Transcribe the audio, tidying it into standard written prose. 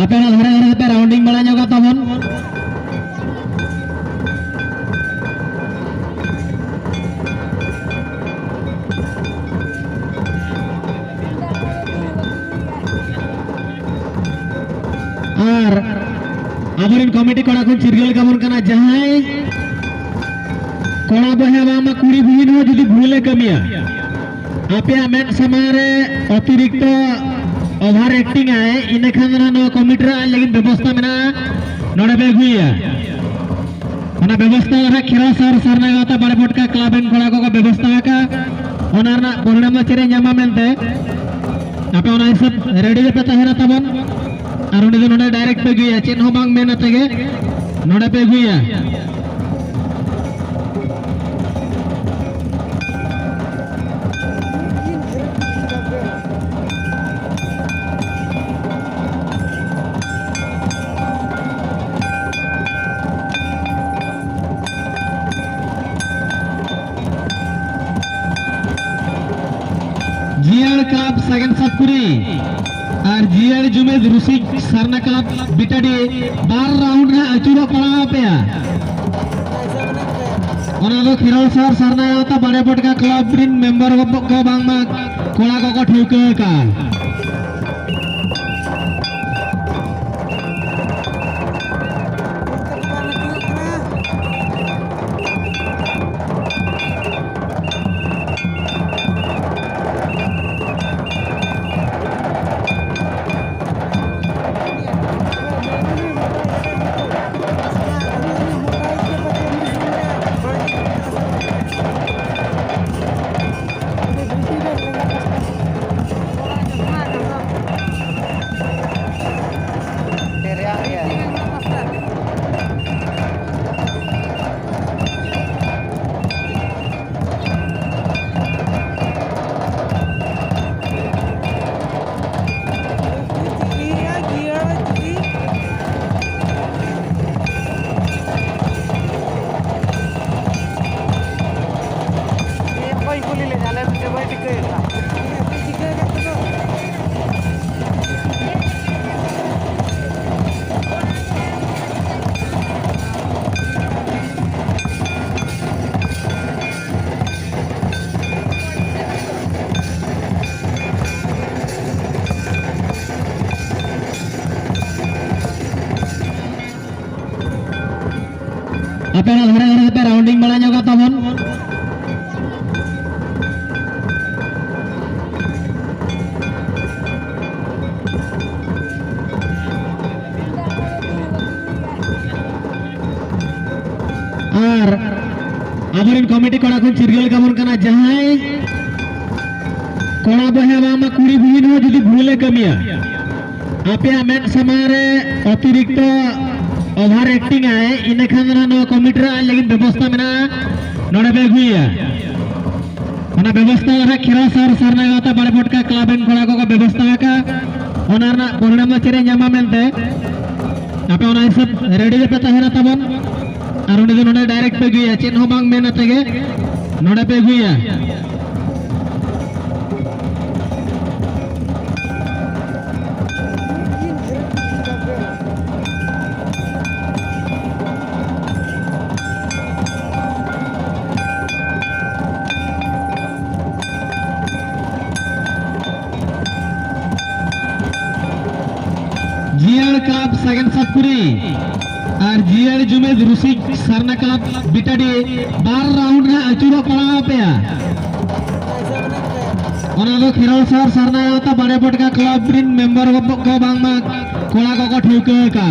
apa yang hari-hari kita rounding balanya juga teman. আর আমাদের committee করা কোন সিরিয়াল কেমন কানা যাহাই কোনা বহেবা আমা কুড়ি বিহিন हो যদি ভুলে কমিয়া আপে আমেন সমারে অতিরিক্ত ओवर एक्टिंग है इन खाना नो कमिटी रा लेकिन व्यवस्था में ना नोड़े पे हुईया मना व्यवस्था है खिरा सर सरना गाता बड़े बोट का क्लब इन कोड़ा को व्यवस्था का ओनर ना बोलने में चेरे न्यामा मिलते आप ओनर सब रेडी पे तहरा तबन और उन्हें नोड़े डायरेक्ट पे हुईया चेन हो बांग में ना तगे नोड़े पे हुईया जीआर क्लब सेकंड सतपुरी और जीआर जुमेद रुसी सरना क्लब बिटाडी 12 राउंड रे अचूरा पड़ा पे ओना दो खिरोल सर सरना आता बड़े बोट का क्लब बिन मेंबर को बांग मा कोला को ठुके का apa yang hari-hari kita rounding balanya juga teman. আর আমাদের কমিটি করা কোন সিরিয়াল কেমন কানা যাহাই কোনা বহেবা আমা কুড়ি বিহিন हो যদি ভুলে কমিয়া আপে আমেন সমারে অতিরিক্ত ओवर एक्टिंग है इन खाना नो कमिटी रा लेकिन व्यवस्था में ना नोड़े पे हुईया मना व्यवस्था है खिरा सर सरना गाता बड़े बोट का क्लब इन कोड़ा को व्यवस्था का ओनर ना बोलने में चेरे न्यामा मिलते आप ओनर सब रेडी पे तहरा तबन और उन्हें नोड़े डायरेक्ट पे हुईया चेन हो बांग में ना तगे नोड़े पे हुईया जीआर क्लब सेकंड सतपुरी और जीआर जुमेद रुसी सरना क्लब बिटाडी 12 राउंड रे अचूरा पड़ा पे ओना दो खिरोल सर सरना आता बड़े बोट का क्लब बिन मेंबर को बांग मा कोला को ठुके का